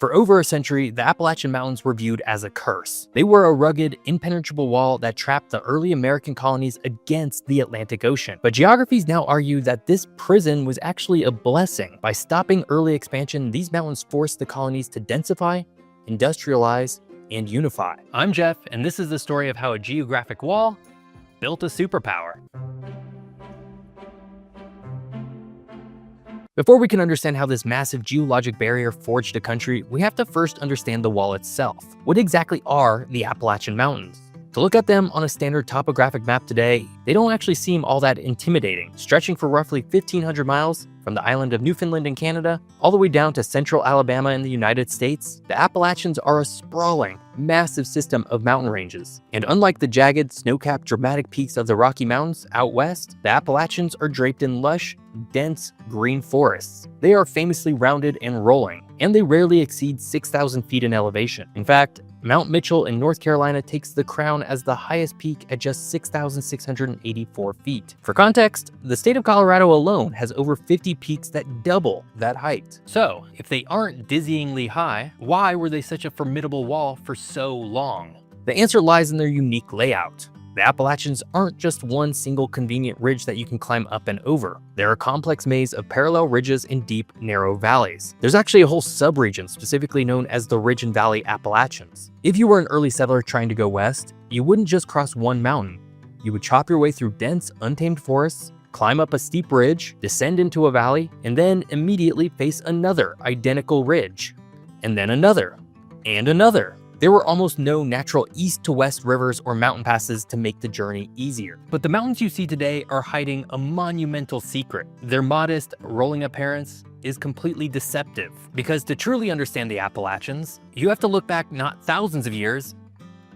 For over a century, the Appalachian Mountains were viewed as a curse. They were a rugged, impenetrable wall that trapped the early American colonies against the Atlantic Ocean. But geographers now argue that this prison was actually a blessing. By stopping early expansion, these mountains forced the colonies to densify, industrialize, and unify. I'm Jeff, and this is the story of how a geographic wall built a superpower. Before we can understand how this massive geologic barrier forged a country, we have to first understand the wall itself. What exactly are the Appalachian Mountains? To look at them on a standard topographic map today, they don't actually seem all that intimidating. Stretching for roughly 1,500 miles from the island of Newfoundland in Canada, all the way down to central Alabama in the United States, the Appalachians are a sprawling, massive system of mountain ranges. And unlike the jagged, snow-capped, dramatic peaks of the Rocky Mountains out west, the Appalachians are draped in lush, dense, green forests. They are famously rounded and rolling, and they rarely exceed 6,000 feet in elevation. In fact, Mount Mitchell in North Carolina takes the crown as the highest peak at just 6,684 feet. For context, the state of Colorado alone has over 50 peaks that double that height. So, if they aren't dizzyingly high, why were they such a formidable wall for so long? The answer lies in their unique layout. The Appalachians aren't just one single convenient ridge that you can climb up and over. They're a complex maze of parallel ridges and deep, narrow valleys. There's actually a whole subregion specifically known as the Ridge and Valley Appalachians. If you were an early settler trying to go west, you wouldn't just cross one mountain. You would chop your way through dense, untamed forests, climb up a steep ridge, descend into a valley, and then immediately face another identical ridge. And then another. And another. There were almost no natural east to west rivers or mountain passes to make the journey easier. But the mountains you see today are hiding a monumental secret. Their modest, rolling appearance is completely deceptive. Because to truly understand the Appalachians, you have to look back not thousands of years,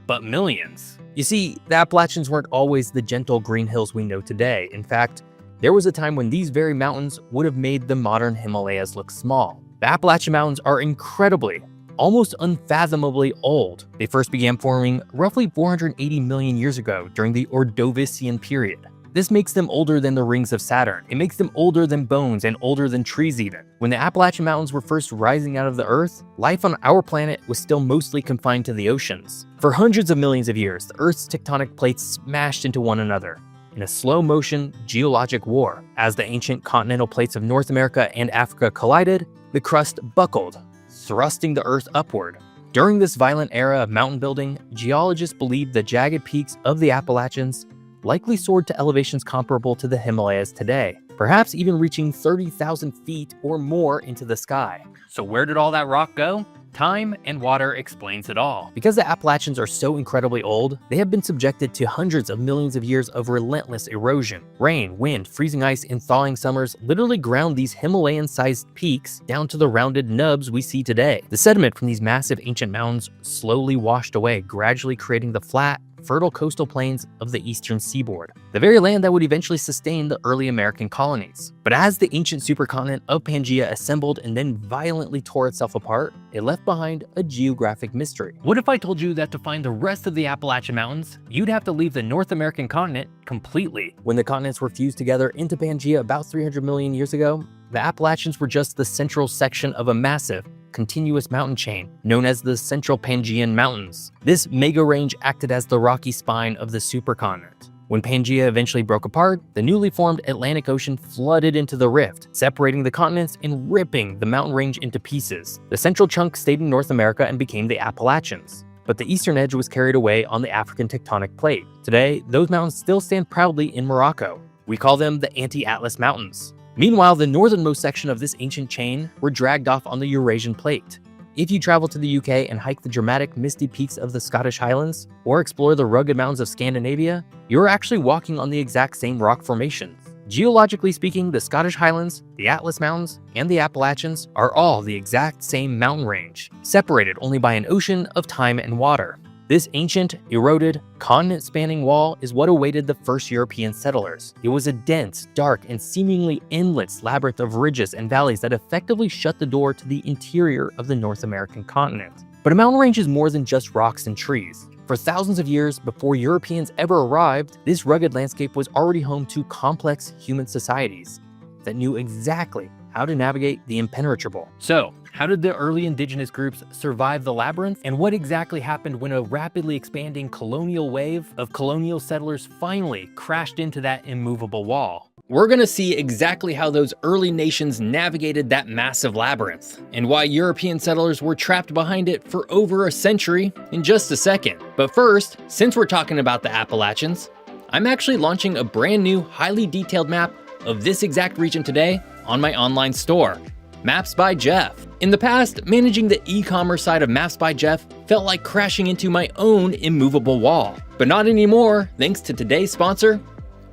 but millions. You see, the Appalachians weren't always the gentle green hills we know today. In fact, there was a time when these very mountains would have made the modern Himalayas look small. The Appalachian Mountains are incredibly, almost unfathomably old. They first began forming roughly 480 million years ago during the Ordovician period. This makes them older than the rings of Saturn. It makes them older than bones and older than trees even. When the Appalachian Mountains were first rising out of the earth, life on our planet was still mostly confined to the oceans. For hundreds of millions of years, the Earth's tectonic plates smashed into one another in a slow-motion geologic war. As the ancient continental plates of North America and Africa collided, the crust buckled, thrusting the Earth upward. During this violent era of mountain building, geologists believe the jagged peaks of the Appalachians likely soared to elevations comparable to the Himalayas today, perhaps even reaching 30,000 feet or more into the sky. So where did all that rock go? Time and water explains it all. Because the Appalachians are so incredibly old, they have been subjected to hundreds of millions of years of relentless erosion. Rain, wind, freezing ice, and thawing summers literally ground these Himalayan-sized peaks down to the rounded nubs we see today. The sediment from these massive ancient mountains slowly washed away, gradually creating the flat, fertile coastal plains of the eastern seaboard, the very land that would eventually sustain the early American colonies. But as the ancient supercontinent of Pangaea assembled and then violently tore itself apart, it left behind a geographic mystery. What if I told you that to find the rest of the Appalachian Mountains, you'd have to leave the North American continent completely? When the continents were fused together into Pangaea about 300 million years ago, the Appalachians were just the central section of a massive, continuous mountain chain known as the Central Pangaean Mountains. This mega range acted as the rocky spine of the supercontinent. When Pangaea eventually broke apart, the newly formed Atlantic Ocean flooded into the rift, separating the continents and ripping the mountain range into pieces. The central chunk stayed in North America and became the Appalachians, but the eastern edge was carried away on the African tectonic plate. Today, those mountains still stand proudly in Morocco. We call them the Anti-Atlas Mountains. Meanwhile, the northernmost section of this ancient chain were dragged off on the Eurasian plate. If you travel to the UK and hike the dramatic misty peaks of the Scottish Highlands, or explore the rugged mountains of Scandinavia, you're actually walking on the exact same rock formations. Geologically speaking, the Scottish Highlands, the Atlas Mountains, and the Appalachians are all the exact same mountain range, separated only by an ocean of time and water. This ancient, eroded, continent-spanning wall is what awaited the first European settlers. It was a dense, dark, and seemingly endless labyrinth of ridges and valleys that effectively shut the door to the interior of the North American continent. But a mountain range is more than just rocks and trees. For thousands of years before Europeans ever arrived, this rugged landscape was already home to complex human societies that knew exactly how to navigate the impenetrable. So, how did the early indigenous groups survive the labyrinth? And what exactly happened when a rapidly expanding colonial wave of colonial settlers finally crashed into that immovable wall? We're gonna see exactly how those early nations navigated that massive labyrinth, and why European settlers were trapped behind it for over a century in just a second. But first, since we're talking about the Appalachians, I'm actually launching a brand new, highly detailed map of this exact region today on my online store, Maps by Jeff. In the past, managing the e-commerce side of Maps by Jeff felt like crashing into my own immovable wall. But not anymore, thanks to today's sponsor,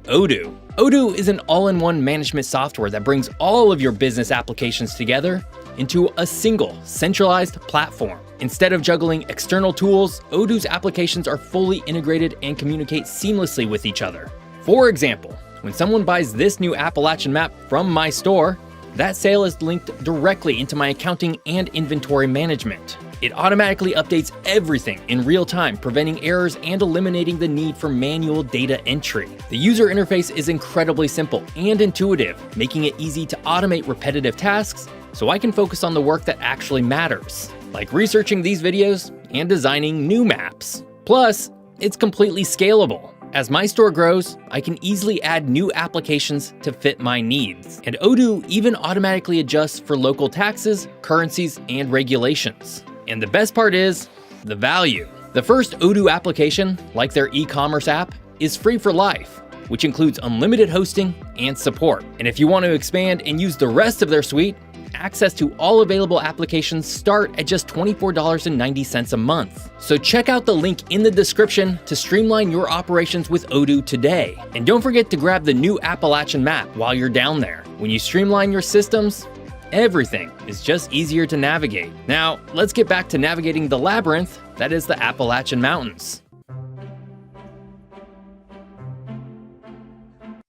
Odoo. Odoo is an all-in-one management software that brings all of your business applications together into a single, centralized platform. Instead of juggling external tools, Odoo's applications are fully integrated and communicate seamlessly with each other. For example, when someone buys this new Appalachian map from my store, that sale is linked directly into my accounting and inventory management. It automatically updates everything in real time, preventing errors and eliminating the need for manual data entry. The user interface is incredibly simple and intuitive, making it easy to automate repetitive tasks so I can focus on the work that actually matters, like researching these videos and designing new maps. Plus, it's completely scalable. As my store grows, I can easily add new applications to fit my needs. And Odoo even automatically adjusts for local taxes, currencies, and regulations. And the best part is the value. The first Odoo application, like their e-commerce app, is free for life, which includes unlimited hosting and support. And if you want to expand and use the rest of their suite, access to all available applications start at just $24.90 a month. So check out the link in the description to streamline your operations with Odoo today. And don't forget to grab the new Appalachian map while you're down there. When you streamline your systems, everything is just easier to navigate. Now, let's get back to navigating the labyrinth that is the Appalachian Mountains.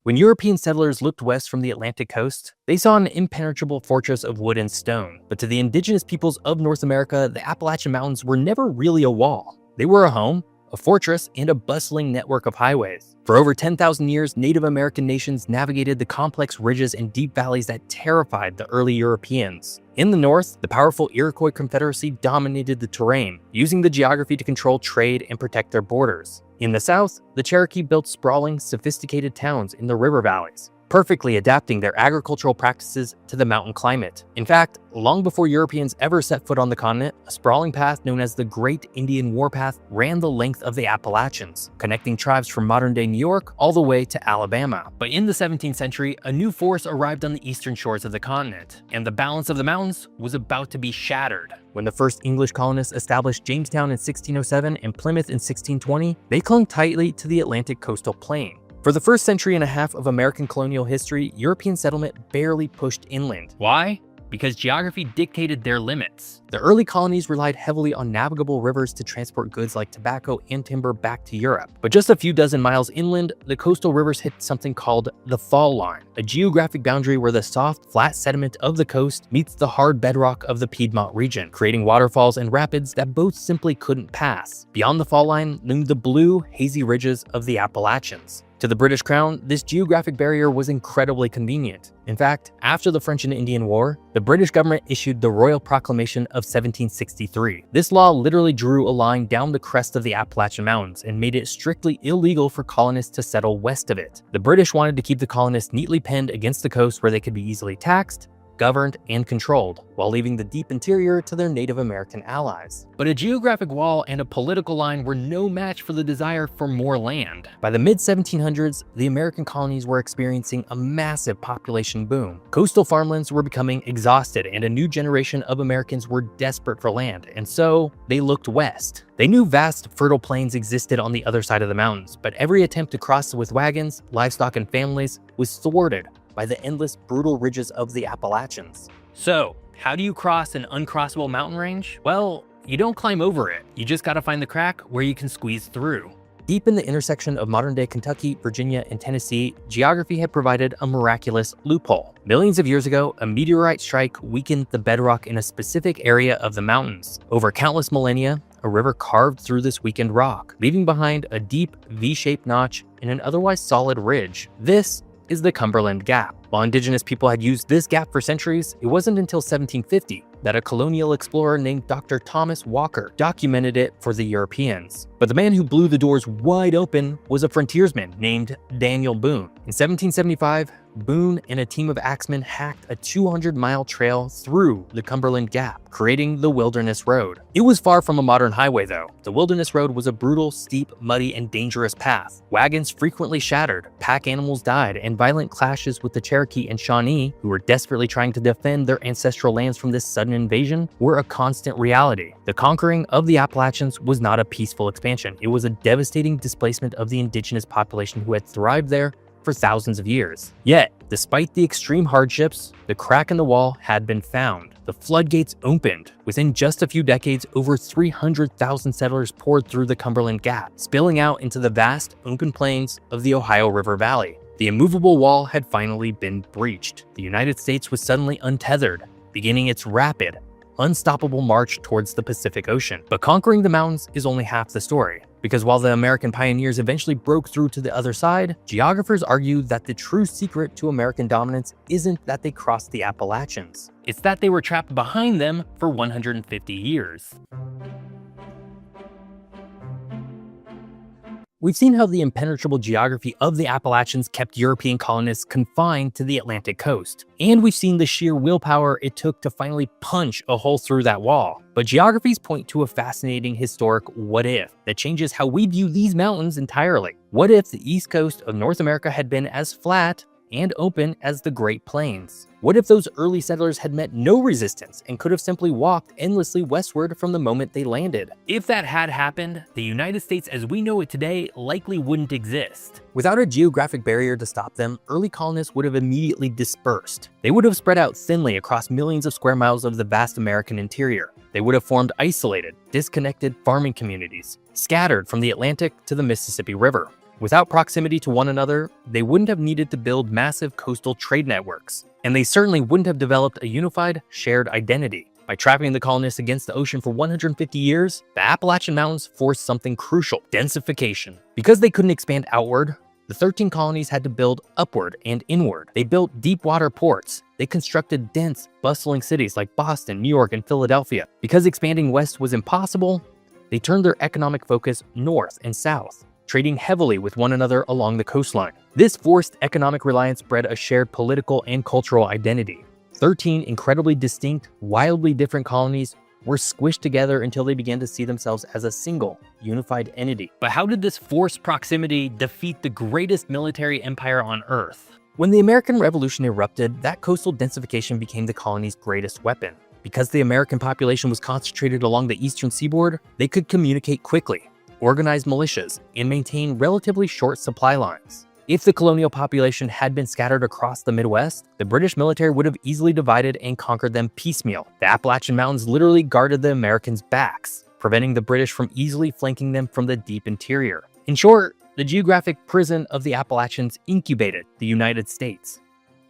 When European settlers looked west from the Atlantic coast, they saw an impenetrable fortress of wood and stone. But to the indigenous peoples of North America, the Appalachian Mountains were never really a wall. They were a home, a fortress, and a bustling network of highways. For over 10,000 years, Native American nations navigated the complex ridges and deep valleys that terrified the early Europeans. In the north, the powerful Iroquois Confederacy dominated the terrain, using the geography to control trade and protect their borders. In the south, the Cherokee built sprawling, sophisticated towns in the river valleys, perfectly adapting their agricultural practices to the mountain climate. In fact, long before Europeans ever set foot on the continent, a sprawling path known as the Great Indian Warpath ran the length of the Appalachians, connecting tribes from modern-day New York all the way to Alabama. But in the 17th century, a new force arrived on the eastern shores of the continent, and the balance of the mountains was about to be shattered. When the first English colonists established Jamestown in 1607 and Plymouth in 1620, they clung tightly to the Atlantic coastal plain. For the first century and a half of American colonial history, European settlement barely pushed inland. Why? Because geography dictated their limits. The early colonies relied heavily on navigable rivers to transport goods like tobacco and timber back to Europe. But just a few dozen miles inland, the coastal rivers hit something called the fall line, a geographic boundary where the soft, flat sediment of the coast meets the hard bedrock of the Piedmont region, creating waterfalls and rapids that both simply couldn't pass. Beyond the fall line loomed the blue, hazy ridges of the Appalachians. To the British Crown, this geographic barrier was incredibly convenient. In fact, after the French and Indian War, the British government issued the Royal Proclamation of 1763. This law literally drew a line down the crest of the Appalachian Mountains and made it strictly illegal for colonists to settle west of it. The British wanted to keep the colonists neatly penned against the coast where they could be easily taxed, governed, and controlled, while leaving the deep interior to their Native American allies. But a geographic wall and a political line were no match for the desire for more land. By the mid-1700s, the American colonies were experiencing a massive population boom. Coastal farmlands were becoming exhausted, and a new generation of Americans were desperate for land, and so they looked west. They knew vast, fertile plains existed on the other side of the mountains, but every attempt to cross with wagons, livestock, and families was thwarted by the endless, brutal ridges of the Appalachians. So, how do you cross an uncrossable mountain range? Well, you don't climb over it. You just gotta find the crack where you can squeeze through. Deep in the intersection of modern-day Kentucky, Virginia, and Tennessee, geography had provided a miraculous loophole. Millions of years ago, a meteorite strike weakened the bedrock in a specific area of the mountains. Over countless millennia, a river carved through this weakened rock, leaving behind a deep V-shaped notch in an otherwise solid ridge. This is the Cumberland Gap. While indigenous people had used this gap for centuries, it wasn't until 1750 that a colonial explorer named Dr. Thomas Walker documented it for the Europeans. But the man who blew the doors wide open was a frontiersman named Daniel Boone. In 1775, Boone and a team of axemen hacked a 200-mile trail through the Cumberland Gap, creating the Wilderness Road. It was far from a modern highway though. The Wilderness Road was a brutal, steep, muddy, and dangerous path. Wagons frequently shattered, pack animals died, and violent clashes with the Cherokee and Shawnee, who were desperately trying to defend their ancestral lands from this sudden invasion, were a constant reality. The conquering of the Appalachians was not a peaceful expansion. It was a devastating displacement of the indigenous population who had thrived there for thousands of years. Yet, despite the extreme hardships, the crack in the wall had been found. The floodgates opened. Within just a few decades, over 300,000 settlers poured through the Cumberland Gap, spilling out into the vast open plains of the Ohio River Valley. The immovable wall had finally been breached. The United States was suddenly untethered, beginning its rapid, unstoppable march towards the Pacific Ocean. But conquering the mountains is only half the story. Because while the American pioneers eventually broke through to the other side, geographers argue that the true secret to American dominance isn't that they crossed the Appalachians. It's that they were trapped behind them for 150 years. We've seen how the impenetrable geography of the Appalachians kept European colonists confined to the Atlantic coast. And we've seen the sheer willpower it took to finally punch a hole through that wall. But geographies point to a fascinating historic what if that changes how we view these mountains entirely. What if the east coast of North America had been as flat and open as the Great Plains? What if those early settlers had met no resistance and could have simply walked endlessly westward from the moment they landed? If that had happened, the United States as we know it today likely wouldn't exist. Without a geographic barrier to stop them, early colonists would have immediately dispersed. They would have spread out thinly across millions of square miles of the vast American interior. They would have formed isolated, disconnected farming communities, scattered from the Atlantic to the Mississippi River. Without proximity to one another, they wouldn't have needed to build massive coastal trade networks, and they certainly wouldn't have developed a unified, shared identity. By trapping the colonists against the ocean for 150 years, the Appalachian Mountains forced something crucial: densification. Because they couldn't expand outward, the 13 colonies had to build upward and inward. They built deep water ports. They constructed dense, bustling cities like Boston, New York, and Philadelphia. Because expanding west was impossible, they turned their economic focus north and south, trading heavily with one another along the coastline. This forced economic reliance bred a shared political and cultural identity. 13 incredibly distinct, wildly different colonies were squished together until they began to see themselves as a single, unified entity. But how did this forced proximity defeat the greatest military empire on Earth? When the American Revolution erupted, that coastal densification became the colony's greatest weapon. Because the American population was concentrated along the eastern seaboard, they could communicate quickly, organize militias, and maintain relatively short supply lines. If the colonial population had been scattered across the Midwest, the British military would have easily divided and conquered them piecemeal. The Appalachian Mountains literally guarded the Americans' backs, preventing the British from easily flanking them from the deep interior. In short, the geographic prison of the Appalachians incubated the United States.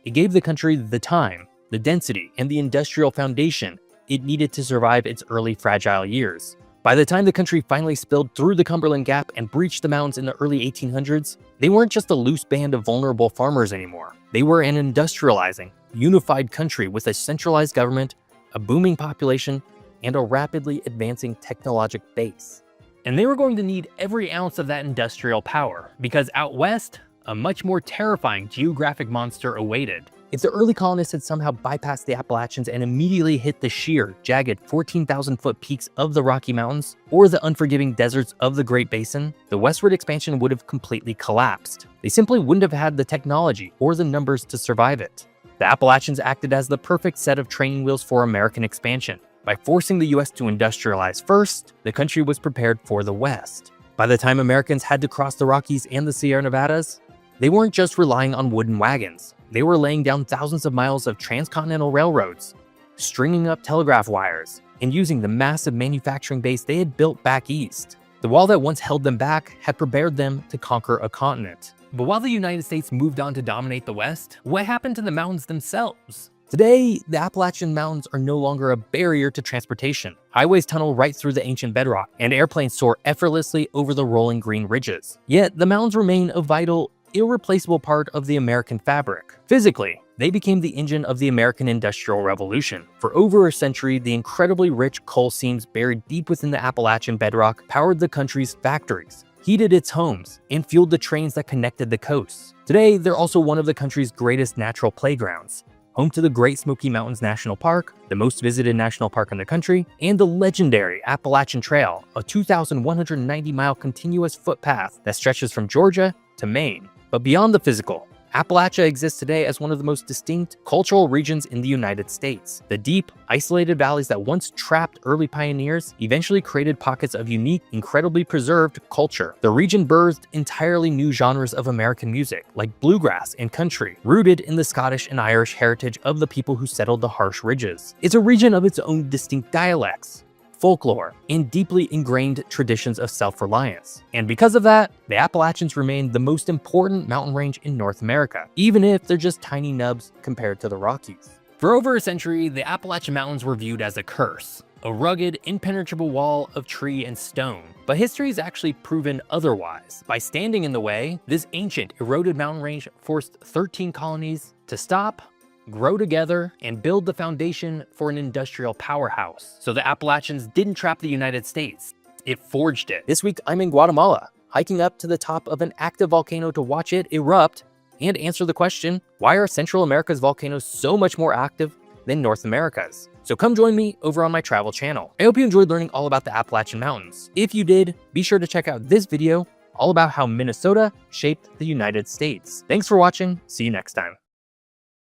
It gave the country the time, the density, and the industrial foundation it needed to survive its early fragile years. By the time the country finally spilled through the Cumberland Gap and breached the mountains in the early 1800s, they weren't just a loose band of vulnerable farmers anymore. They were an industrializing, unified country with a centralized government, a booming population, and a rapidly advancing technologic base. And they were going to need every ounce of that industrial power, because out west, a much more terrifying geographic monster awaited. If the early colonists had somehow bypassed the Appalachians and immediately hit the sheer, jagged 14,000-foot peaks of the Rocky Mountains or the unforgiving deserts of the Great Basin, the westward expansion would have completely collapsed. They simply wouldn't have had the technology or the numbers to survive it. The Appalachians acted as the perfect set of training wheels for American expansion. By forcing the US to industrialize first, the country was prepared for the West. By the time Americans had to cross the Rockies and the Sierra Nevadas, they weren't just relying on wooden wagons. They were laying down thousands of miles of transcontinental railroads, stringing up telegraph wires, and using the massive manufacturing base they had built back east. The wall that once held them back had prepared them to conquer a continent. But while the United States moved on to dominate the West, what happened to the mountains themselves? Today, the Appalachian Mountains are no longer a barrier to transportation. Highways tunnel right through the ancient bedrock, and airplanes soar effortlessly over the rolling green ridges. Yet, the mountains remain a vital, irreplaceable part of the American fabric. Physically, they became the engine of the American Industrial Revolution. For over a century, the incredibly rich coal seams buried deep within the Appalachian bedrock powered the country's factories, heated its homes, and fueled the trains that connected the coasts. Today, they're also one of the country's greatest natural playgrounds, home to the Great Smoky Mountains National Park, the most visited national park in the country, and the legendary Appalachian Trail, a 2,190-mile continuous footpath that stretches from Georgia to Maine. But beyond the physical, Appalachia exists today as one of the most distinct cultural regions in the United States. The deep, isolated valleys that once trapped early pioneers eventually created pockets of unique, incredibly preserved culture. The region birthed entirely new genres of American music, like bluegrass and country, rooted in the Scottish and Irish heritage of the people who settled the harsh ridges. It's a region of its own distinct dialects, folklore, and deeply ingrained traditions of self-reliance. And because of that, the Appalachians remain the most important mountain range in North America, even if they're just tiny nubs compared to the Rockies. For over a century, the Appalachian Mountains were viewed as a curse, a rugged, impenetrable wall of tree and stone. But history has actually proven otherwise. By standing in the way, this ancient, eroded mountain range forced 13 colonies to stop, grow together, and build the foundation for an industrial powerhouse. So the Appalachians didn't trap the United States, it forged it. This week, I'm in Guatemala, hiking up to the top of an active volcano to watch it erupt and answer the question, why are Central America's volcanoes so much more active than North America's? So come join me over on my travel channel. I hope you enjoyed learning all about the Appalachian Mountains. If you did, be sure to check out this video all about how Minnesota shaped the United States. Thanks for watching, see you next time.